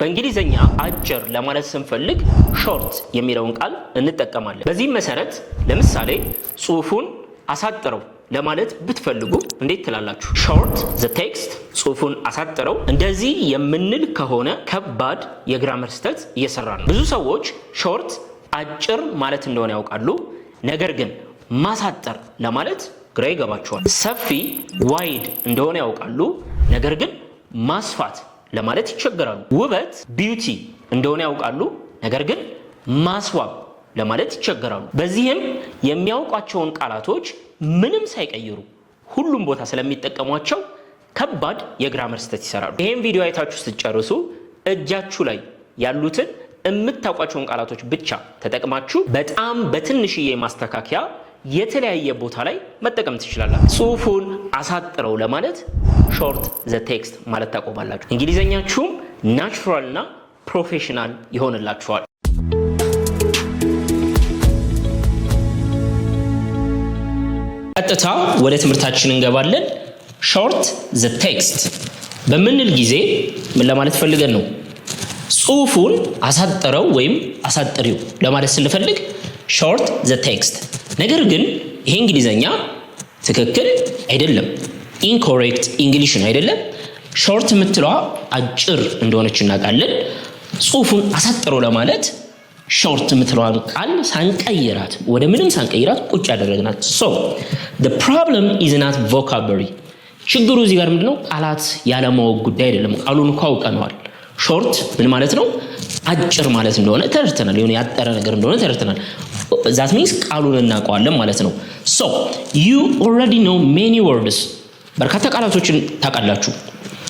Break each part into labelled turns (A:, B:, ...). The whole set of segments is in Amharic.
A: በእንግሊዘኛ አጭር ለማለት ስንፈልግ ሾርት የሚለውን ቃል እንጠቀማለን። በዚህም መሰረት ለምሳሌ ጽሁፉን አሳጥረው ለማለት ብትፈልጉ እንዴት ትላላችሁ? ሾርት ዘ ቴክስት፣ ጽሁፉን አሳጥረው። እንደዚህ የምንል ከሆነ ከባድ የግራመር ስህተት እየሰራን ነው። ብዙ ሰዎች ሾርት አጭር ማለት እንደሆነ ያውቃሉ፣ ነገር ግን ማሳጠር ለማለት ግራ ይገባቸዋል። ሰፊ ዋይድ እንደሆነ ያውቃሉ፣ ነገር ግን ማስፋት ለማለት ይቸገራሉ። ውበት ቢዩቲ እንደሆነ ያውቃሉ፣ ነገር ግን ማስዋብ ለማለት ይቸገራሉ። በዚህም የሚያውቋቸውን ቃላቶች ምንም ሳይቀይሩ ሁሉም ቦታ ስለሚጠቀሟቸው ከባድ የግራመር ስህተት ይሰራሉ። ይሄን ቪዲዮ አይታችሁ ስትጨርሱ እጃችሁ ላይ ያሉትን የምታውቋቸውን ቃላቶች ብቻ ተጠቅማችሁ በጣም በትንሽዬ ማስተካከያ የተለያየ ቦታ ላይ መጠቀም ትችላላችሁ። ጽሁፉን አሳጥረው ለማለት ሾርት ዘ ቴክስት ማለት ታቆማላችሁ። እንግሊዘኛችሁም ናቹራል እና ፕሮፌሽናል ይሆንላችኋል። ቀጥታ ወደ ትምህርታችን እንገባለን። ሾርት ዘ ቴክስት በምንል ጊዜ ምን ለማለት ፈልገን ነው? ጽሁፉን አሳጥረው ወይም አሳጥሪው ለማለት ስንፈልግ ሾርት ዘ ቴክስት። ነገር ግን ይሄ እንግሊዘኛ ትክክል አይደለም፣ ኢንኮሬክት እንግሊሽ ነው አይደለም። ሾርት የምትለዋ አጭር እንደሆነች እናውቃለን። ጽሁፉን አሳጥረው ለማለት ሾርት የምትለዋን ቃል ሳንቀይራት ወደ ምንም ሳንቀይራት ቁጭ ያደረግናት። ሶ the problem is not vocabulary። ችግሩ እዚህ ጋር ምንድነው? ቃላት ያለማወቅ ጉዳይ አይደለም። ቃሉን እኮ አውቀነዋል። ሾርት ምን ማለት ነው? አጭር ማለት እንደሆነ ተረድተናል። የሆነ ያጠረ ነገር እንደሆነ ተረድተናል። that means ቃሉን እናውቀዋለን ማለት ነው። so you already know many words። በርካታ ቃላቶችን ታውቃላችሁ።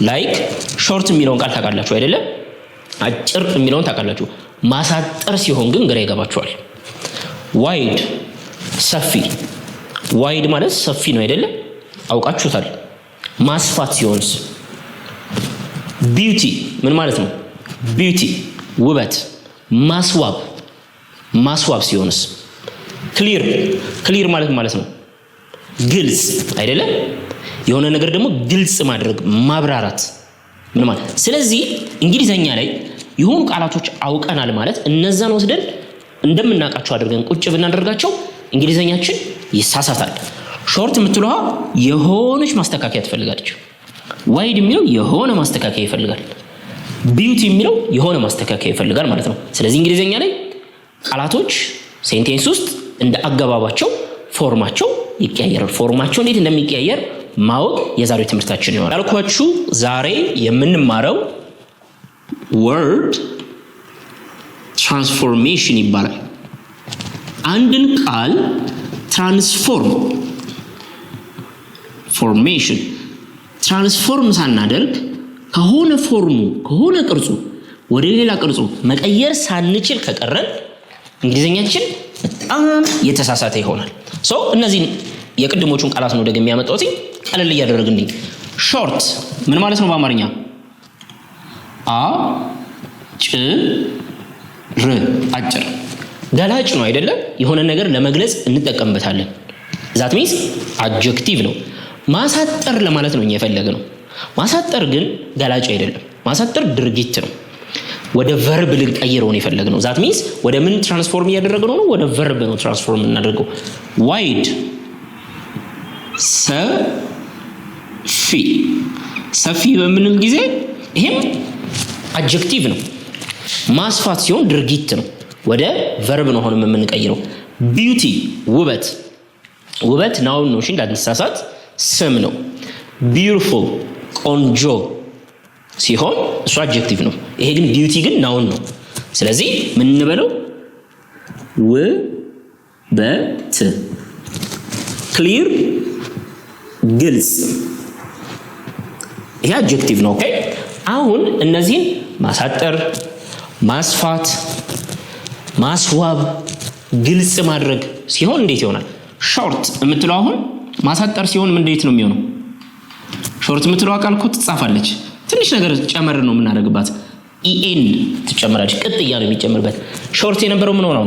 A: like ሾርት የሚለውን ቃል ታውቃላችሁ አይደለም? አጭር የሚለውን ታውቃላችሁ። ማሳጠር ሲሆን ግን ግራ ይገባችኋል። ዋይድ ሰፊ፣ ዋይድ ማለት ሰፊ ነው አይደለም? አውቃችሁታል። ማስፋት ሲሆንስ? ቢዩቲ ምን ማለት ነው? ቢዩቲ ውበት። ማስዋብ፣ ማስዋብ ሲሆንስ? ክሊር፣ ክሊር ማለት ነው ግልጽ አይደለም? የሆነ ነገር ደግሞ ግልጽ ማድረግ ማብራራት ምን ማለት። ስለዚህ እንግሊዘኛ ላይ የሆኑ ቃላቶች አውቀናል ማለት እነዛን ወስደን እንደምናውቃቸው አድርገን ቁጭ ብናደርጋቸው እንግሊዘኛችን ይሳሳታል። ሾርት የምትለዋ የሆነች ማስተካከያ ትፈልጋለች። ዋይድ የሚለው የሆነ ማስተካከያ ይፈልጋል። ቢዩቲ የሚለው የሆነ ማስተካከያ ይፈልጋል ማለት ነው። ስለዚህ እንግሊዘኛ ላይ ቃላቶች ሴንቴንስ ውስጥ እንደ አገባባቸው ፎርማቸው ይቀያየራል። ፎርማቸው እንዴት እንደሚቀያየር ማወቅ የዛሬው ትምህርታችን ይሆናል። ያልኳችሁ ዛሬ የምንማረው ወርድ ትራንስፎርሜሽን ይባላል። አንድን ቃል ትራንስፎርም ሳናደርግ ከሆነ ፎርሙ ከሆነ ቅርጹ ወደ ሌላ ቅርጹ መቀየር ሳንችል ከቀረን እንግሊዘኛችን በጣም የተሳሳተ ይሆናል። እነዚህን የቅድሞቹን ቃላት ነው ደግሞ የሚያመጣው። ቀለል እያደረግን ሾርት ምን ማለት ነው በአማርኛ? አጭር፣ ገላጭ ነው አይደለም? የሆነ ነገር ለመግለጽ እንጠቀምበታለን። that means adjective ነው። ማሳጠር ለማለት ነው የፈለግነው። ማሳጠር ግን ገላጭ አይደለም። ማሳጠር ድርጊት ነው። ወደ ቨርብ ልንቀይረው ነው የፈለግነው። that means ወደ ምን ትራንስፎርም እያደረግነው ነው? ወደ ቨርብ ነው ትራንስፎርም እናደርገው። ዋይድ ሰፊ በምንል ጊዜ ይሄም አድጀክቲቭ ነው። ማስፋት ሲሆን ድርጊት ነው። ወደ ቨርብ ነው ሆነም የምንቀይረው። ቢዩቲ ውበት ናውን ነው። እንዳትሳሳት ስም ነው። ቢዩቲፉል ቆንጆ ሲሆን እሱ አድጀክቲቭ ነው። ይሄ ግን ቢዩቲ ግን ናውን ነው። ስለዚህ ምን እንበለው? ውበት። ክሊር ግልጽ፣ ይሄ አድጀክቲቭ ነው። ኦኬ አሁን እነዚህን ማሳጠር፣ ማስፋት፣ ማስዋብ፣ ግልጽ ማድረግ ሲሆን እንዴት ይሆናል? ሾርት የምትለው አሁን ማሳጠር ሲሆን ምን እንዴት ነው የሚሆነው? ሾርት የምትለው ቃል እኮ ትጻፋለች። ትንሽ ነገር ጨመር ነው የምናደርግባት። ኢኤን ትጨምራለች። ቅጥያ ነው የሚጨምርበት። ሾርት የነበረው ምን ሆነው?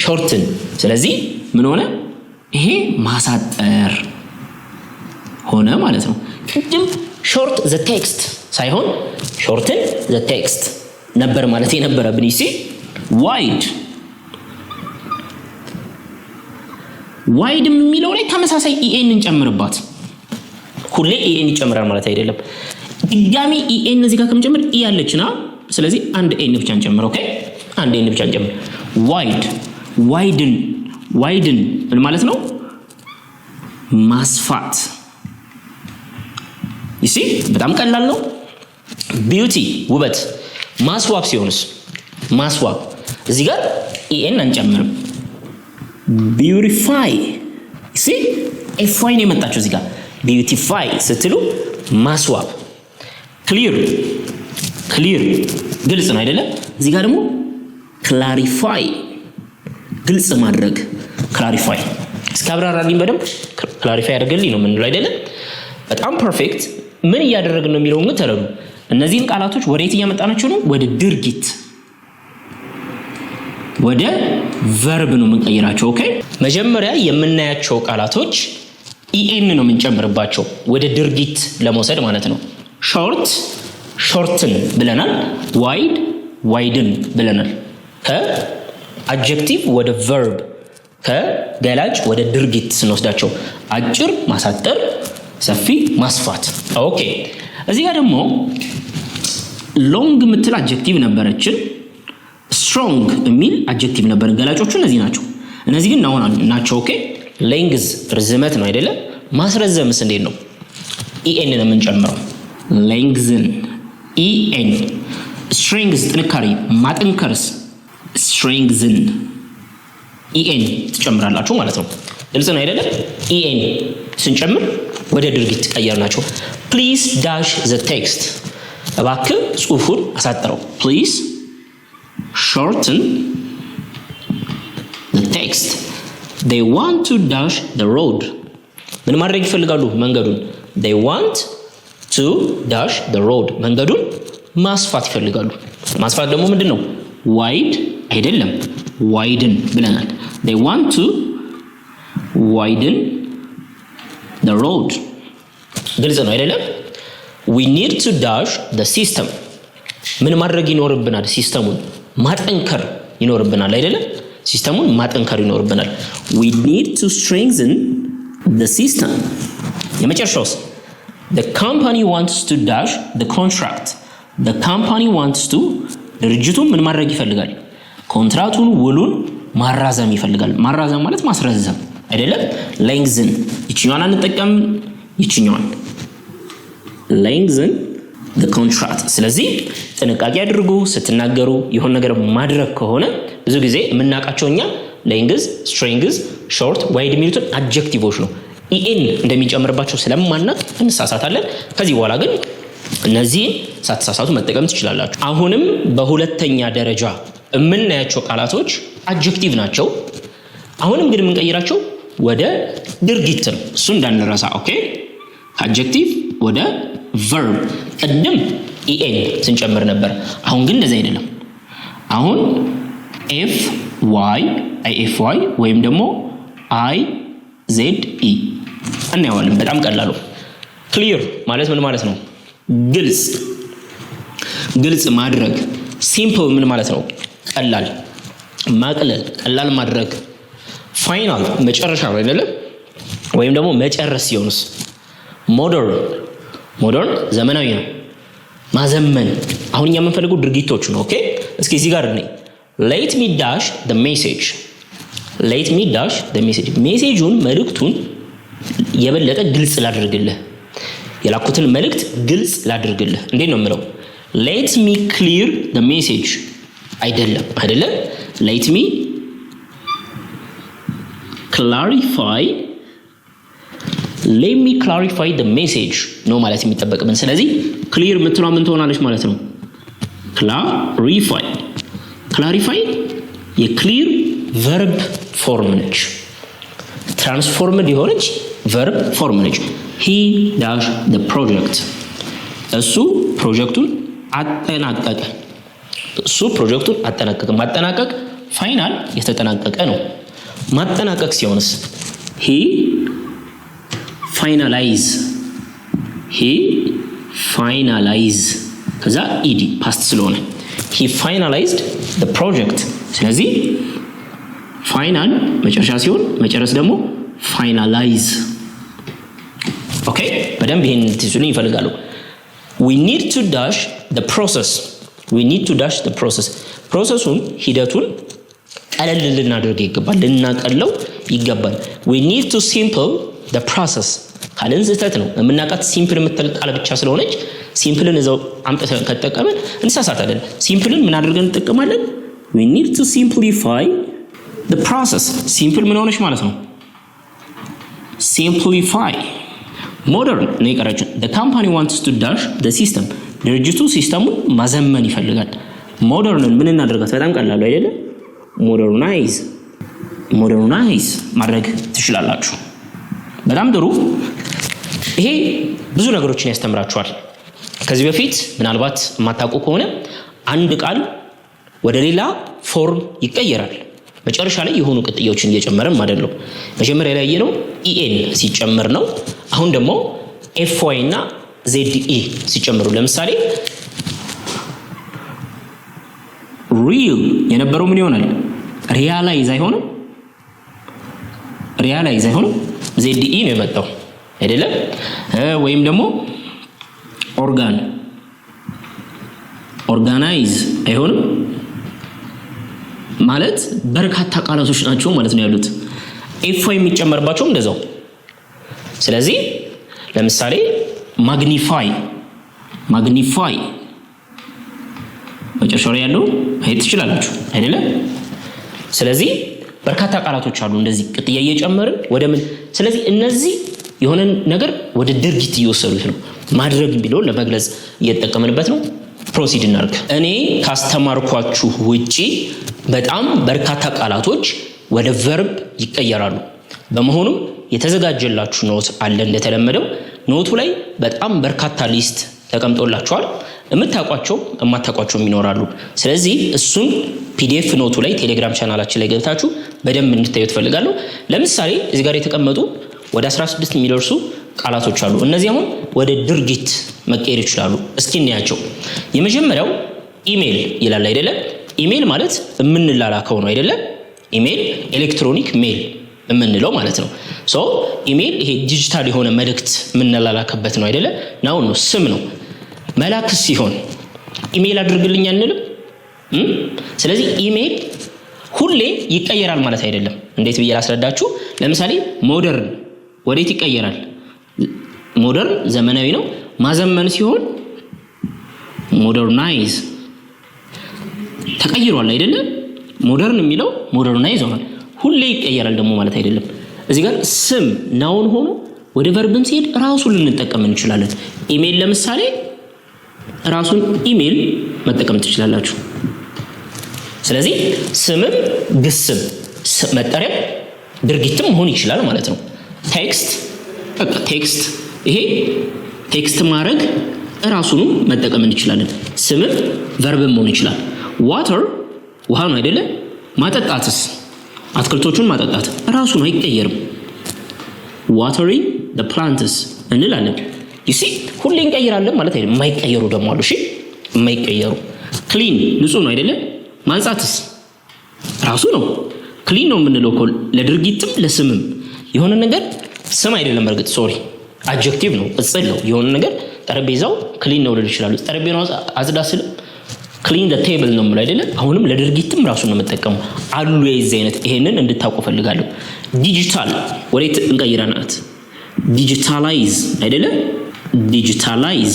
A: ሾርትን። ስለዚህ ምን ሆነ? ይሄ ማሳጠር ሆነ ማለት ነው። ቅድም ሾርት ዘ ቴክስት ሳይሆን shorten the text ነበር ማለት የነበረብን ይሲ wide የሚለው ላይ ተመሳሳይ en እንጨምርባት ሁሌ en ይጨምራል ማለት አይደለም ድጋሚ en እዚህ ጋር ከመጨመር e ያለችና ስለዚህ አንድ en ብቻ እንጨምር ኦኬ አንድ en ብቻ እንጨምር widen ምን ማለት ነው ማስፋት you see በጣም ቀላል ነው beauty ውበት ማስዋብ ሲሆንስ ማስዋብ እዚህ ጋር en አንጨምርም beautify you see fy ነው የመጣችው እዚህ ጋር beautify ስትሉ ማስዋብ clear ግልጽ ነው አይደለ እዚህ ጋር ደግሞ clarify ግልጽ ማድረግ clarify እስካብራራልኝ በደንብ clarify ያደርግልኝ ነው ምን ነው አይደለ በጣም ፐርፌክት ምን ያደረግን ነው የሚለው ተረዱ እነዚህን ቃላቶች ወዴት ያመጣናቸው ነው ወደ ድርጊት ወደ verb ነው የምንቀይራቸው ኦኬ መጀመሪያ የምናያቸው ቃላቶች en ነው የምንጨምርባቸው ወደ ድርጊት ለመውሰድ ማለት ነው shorten ብለናል widen ብለናል ከአድጀክቲቭ ወደ verb ከገላጭ ወደ ድርጊት ስንወስዳቸው አጭር ማሳጠር ሰፊ ማስፋት ኦኬ እዚህ ጋር ደግሞ long ምትል አድጀክቲቭ ነበረችን strong የሚል አድጀክቲቭ ነበር ገላጮቹ እነዚህ ናቸው እነዚህ ግን ናቸው ኦኬ length ርዝመት ነው አይደለ ማስረዘምስ እንዴት ነው en ነው የምንጨምረው lengthen en strength ጥንካሬ ማጠንከርስ strengthen en ትጨምራላችሁ ማለት ነው ግልጽ ነው አይደለ en ስንጨምር ወደ ድርጊት ቀየርናቸው please dash the text እባክህ ጽሁፉን አሳጥረው please shorten the text they want to dash the road ምን ማድረግ ይፈልጋሉ መንገዱን they want to dash the road መንገዱን ማስፋት ይፈልጋሉ ማስፋት ደግሞ ምንድነው wide አይደለም widen ብለናል they want to widen the road ግልጽ ነው አይደለም we need to dash the system ምን ማድረግ ይኖርብናል ሲስተሙን ማጠንከር ይኖርብናል አይደለም ሲስተሙን ማጠንከር ይኖርብናል we need to strengthen the system የመጨረሻውስ the company wants to dash the contract the company wants to ድርጅቱ ምን ማድረግ ይፈልጋል ኮንትራቱን ውሉን ማራዘም ይፈልጋል ማራዘም ማለት ማስረዘም አይደለም lengthen ይችኛዋን አንጠቀም ይችኛዋን lengthen the contract ስለዚህ ጥንቃቄ አድርጉ ስትናገሩ የሆነ ነገር ማድረግ ከሆነ ብዙ ጊዜ የምናቃቸውኛ length strength short wide የሚሉትን አድጀክቲቮች ነው en እንደሚጨምርባቸው ስለማናቅ እንሳሳታለን ከዚህ በኋላ ግን እነዚህ ሳትሳሳቱ መጠቀም ትችላላችሁ አሁንም በሁለተኛ ደረጃ የምናያቸው ቃላቶች አድጀክቲቭ ናቸው አሁንም ግን የምንቀይራቸው ወደ ድርጊት ነው እሱ እንዳንረሳ ኦኬ አድጀክቲቭ ወደ verb ቀደም en ስንጨምር ነበር አሁን ግን እንደዛ አይደለም አሁን ify ወይም ደግሞ ize እናያለን በጣም ቀላሉ clear ማለት ምን ማለት ነው ግልጽ ማድረግ simple ምን ማለት ነው ቀላል ማቅለል ቀላል ማድረግ ፋይናል መጨረሻ ነው አይደለም ወይም ደግሞ መጨረስ ሲሆንስ ሞደርን ዘመናዊ ነው ማዘመን አሁን እኛ የምንፈልገው ድርጊቶች ነው ኦኬ እስኪ እዚህ ጋር ነኝ let me dash the message ሜሴጁን መልእክቱን የበለጠ ግልጽ ላድርግልህ የላኩትን መልእክት ግልጽ ላድርግልህ እንዴት ነው የምለው let me clear the message አይደለም let me clarify the message ነው ማለት የሚጠበቅብን ስለዚህ clear የምትለው ምን ትሆናለች ማለት ነው clarify የclear verb form ነች transformed የሆነች verb form ነች he dash the project እሱ ፕሮጀክቱን አጠናቀቀ ማጠናቀቅ ፋይናል የተጠናቀቀ ነው ማጠናቀቅ ሲሆንስ he finalize ከዛ ed past ስለሆነ he finalized the project ስለዚህ ፋይናል መጨረሻ ሲሆን መጨረስ ደግሞ finalize ኦኬ በደንብ ይሄን ትይዙልኝ ይፈልጋሉ we need to dash the process ፕሮሰሱን ሂደቱን ቀለል ልናደርግ ይገባል ልናቀለው ይገባል we need to simple the process ካለን ስህተት ነው የምናቃት ሲምፕል የምትልቃለ ብቻ ስለሆነች ሲምፕልን እዛው አምጥተን ከተጠቀመን እንሳሳታለን ሲምፕልን ምን አድርገን እንጠቀማለን we need to simplify the process simple ምን ሆነች ማለት ነው simplify modern ነው ይቀራችሁ the company wants to dash the system ድርጅቱ ሲስተሙን ማዘመን ይፈልጋል ሞደርንን ምን እናደርጋት በጣም ቀላል አይደለ ሞደርናይዝ ማድረግ ትችላላችሁ በጣም ጥሩ ይሄ ብዙ ነገሮችን ያስተምራችኋል ከዚህ በፊት ምናልባት ማታውቁ ከሆነ አንድ ቃል ወደ ሌላ ፎርም ይቀየራል መጨረሻ ላይ የሆኑ ቅጥያዎችን እየጨመረን ማለት ነው መጀመሪያ ላይ ያየነው en ሲጨመር ነው አሁን ደግሞ fy እና ze ሲጨመሩ ለምሳሌ real የነበረው ምን ይሆናል realize አይሆንም ze ነው የመጣው አይደለ ወይም ደግሞ organize አይሆንም ማለት በርካታ ቃላቶች ናቸው ማለት ነው ያሉት fy የሚጨመርባቸው እንደዛው ስለዚህ ለምሳሌ magnify መጨረሻው ላይ ያለው አይት ትችላላችሁ አይደለ ስለዚህ በርካታ ቃላቶች አሉ እንደዚህ ቅጥያ እየጨመርን ወደ ምን ስለዚህ እነዚህ የሆነ ነገር ወደ ድርጊት እየወሰዱት ነው ማድረግ ቢለው ለመግለጽ እየተጠቀምንበት ነው ፕሮሲድ እናርግ እኔ ካስተማርኳችሁ ውጪ በጣም በርካታ ቃላቶች ወደ ቨርብ ይቀየራሉ በመሆኑም የተዘጋጀላችሁ ኖት አለ እንደተለመደው ኖቱ ላይ በጣም በርካታ ሊስት ተቀምጦላችኋል የማታቋቸው ይኖራሉ ስለዚህ እሱን ፒዲኤፍ ኖቱ ላይ ቴሌግራም ቻናላችን ላይ ገብታችሁ በደንብ እንድታዩት ፈልጋለሁ ለምሳሌ እዚህ ጋር የተቀመጡ ወደ 16 የሚደርሱ ቃላቶች አሉ እነዚህ አሁን ወደ ድርጊት መቀየር ይችላሉ እስኪ እንያቸው የመጀመሪያው ኢሜል ይላል አይደለ ኢሜል ማለት የምንላላከው ነው አይደለ ኢሜል ኤሌክትሮኒክ ሜል የምንለው ማለት ነው ሶ ኢሜል ይሄ ዲጂታል የሆነ መልእክት የምንላላከበት ነው አይደለ ነው ስም ነው መላክ ሲሆን ኢሜል አድርግልኝ አንልም ስለዚህ ኢሜል ሁሌ ይቀየራል ማለት አይደለም እንዴት ብዬ ላስረዳችሁ ለምሳሌ ሞደርን ወዴት ይቀየራል ሞደርን ዘመናዊ ነው ማዘመን ሲሆን ሞደርናይዝ ተቀይሯል አይደለ ሞደርን የሚለው ሞደርናይዝ ሆኗል ሁሌ ይቀየራል ደግሞ ማለት አይደለም እዚህ ጋር ስም ናውን ሆኖ ወደ ቨርብም ሲሄድ ራሱን ልንጠቀም እንችላለን ኢሜል ለምሳሌ ራሱን ኢሜል መጠቀም ትችላላችሁ ስለዚህ ስምም ግስም መጠሪያ ድርጊትም መሆን ይችላል ማለት ነው ቴክስት ይሄ ቴክስት ማድረግ ራሱን መጠቀም እንችላለን ስምም ቨርብም መሆን ይችላል ዋተር ውሃ ነው አይደለ ማጠጣትስ አትክልቶቹን ማጠጣት ራሱን አይቀየርም watering the plants እንላለን you see ሁሌ እንቀይራለን ማለት አይደለም የማይቀየሩ ደግሞ አሉ እሺ የማይቀየሩ ክሊን ንጹህ ነው አይደለ ማንጻትስ ራሱ ነው ክሊን ነው የምንለው እኮ ለድርጊትም ለስምም የሆነ ነገር ስም አይደለም በርግጥ ሶሪ አድጀክቲቭ ነው ቅጽል ነው የሆነ ነገር ጠረጴዛው ክሊን ነው ልል ይችላል ጠረጴዛው አጽዳ ስል ክሊን the table ነው ማለት አይደለ አሁንም ለድርጊትም ራሱ ነው መጠቀሙ አሉ የዚህ አይነት ይሄንን እንድታውቁ ፈልጋለሁ ዲጂታል ወዴት እንቀይራናት ዲጂታላይዝ አይደለ ዲጂታላይዝ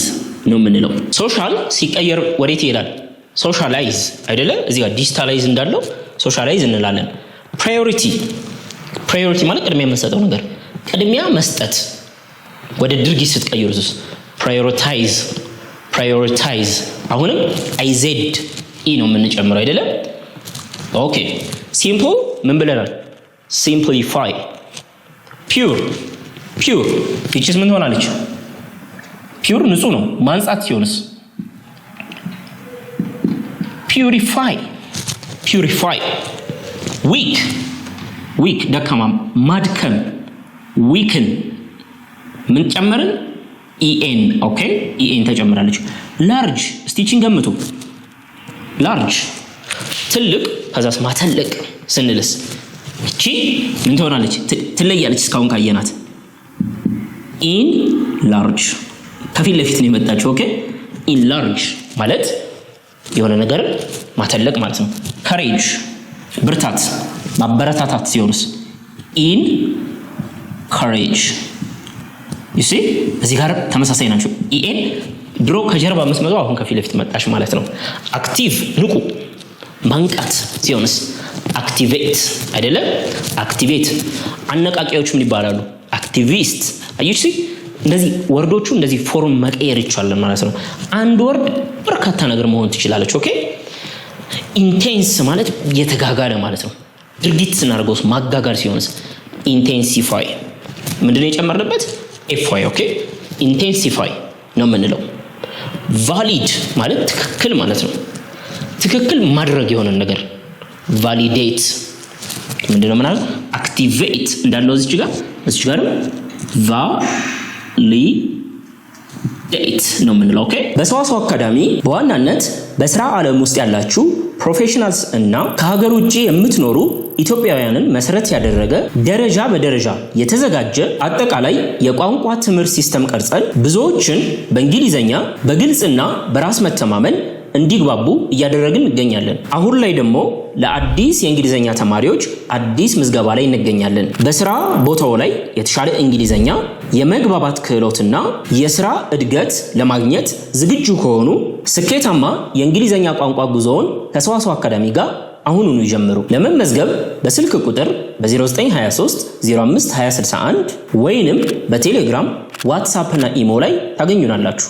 A: ነው የምንለው ሶሻል ሲቀየር ወዴት ይላል ሶሻላይዝ አይደለ እዚህ ጋር ዲጂታላይዝ እንዳለው ሶሻላይዝ እንላለን ፕራዮሪቲ ማለት ቅድሚያ የምንሰጠው ነገር ቅድሚያ መስጠት ወደ ድርጊት ስትቀይሩት ፕራዮሪታይዝ አሁንም አይዜድ ነው የምንጨምረው አይደለ ኦኬ ሲምፕል ምን ብለናል ሲምፕሊፋይ ፒውር ፊችስ ምን ሆናለች ፒውር ንጹህ ነው ማንጻት ሲሆንስ ፒውሪፋይ ዊክ ደካማ ማድከም ዊክን ምን ጨመርን ኢኤን ኦኬ ኢኤን ተጨምራለች። ላርጅ ስቲችን ገምቱ። ላርጅ ትልቅ ከዛስ ማተለቅ ስንልስ እቺ ምን ትሆናለች? ትለያለች እስካሁን ካየናት። ኢን ላርጅ ከፊት ለፊት ነው የመጣችው። ኦኬ ኢን ላርጅ ማለት የሆነ ነገር ማተለቅ ማለት ነው። ከሬጅ ብርታት ማበረታታት ሲሆንስ ኢን ከሬጅ you see እዚህ ጋር ተመሳሳይ ናቸው። ኢኤን ድሮ ከጀርባ መስመጣው አሁን ከፊት ለፊት መጣሽ ማለት ነው። አክቲቭ ንቁ ማንቃት ሲሆንስ አክቲቬት አይደለ? አክቲቬት አነቃቂዎች ምን ይባላሉ? አክቲቪስት አዩሲ እንደዚህ ወርዶቹ እንደዚህ ፎርም መቀየር ይቻላል ማለት ነው። አንድ ወርድ በርካታ ነገር መሆን ትችላለች። ኦኬ ኢንቴንስ ማለት የተጋጋለ ማለት ነው። ድርጊት ስናርገውስ ማጋጋል ሲሆንስ ኢንቴንሲፋይ ምንድነው የጨመርንበት? ኤፍዋይ ኦኬ ኢንቴንሲፋይ ነው የምንለው። ቫሊድ ማለት ትክክል ማለት ነው። ትክክል ማድረግ የሆነ ነገር ቫሊዴት ምንድነው ማለት? አክቲቬት እንዳለው እዚህ ጋር ቫሊዴት ነው የምንለው። ኦኬ በሰዋሰው አካዳሚ በዋናነት በስራ ዓለም ውስጥ ያላችሁ ፕሮፌሽናልስ እና ከሀገር ውጪ የምትኖሩ ኢትዮጵያውያንን መሰረት ያደረገ ደረጃ በደረጃ የተዘጋጀ አጠቃላይ የቋንቋ ትምህርት ሲስተም ቀርጸን ብዙዎችን በእንግሊዘኛ በግልጽና በራስ መተማመን እንዲግባቡ እያደረግን እንገኛለን። አሁን ላይ ደግሞ ለአዲስ የእንግሊዘኛ ተማሪዎች አዲስ ምዝገባ ላይ እንገኛለን። በስራ ቦታው ላይ የተሻለ እንግሊዘኛ የመግባባት ክህሎትና የስራ እድገት ለማግኘት ዝግጁ ከሆኑ ስኬታማ የእንግሊዘኛ ቋንቋ ጉዞውን ከሰዋሰው አካዳሚ ጋር አሁኑኑ ይጀምሩ። ለመመዝገብ በስልክ ቁጥር በ0923 05 2061 ወይንም በቴሌግራም ዋትስአፕ እና ኢሞ ላይ ታገኙናላችሁ።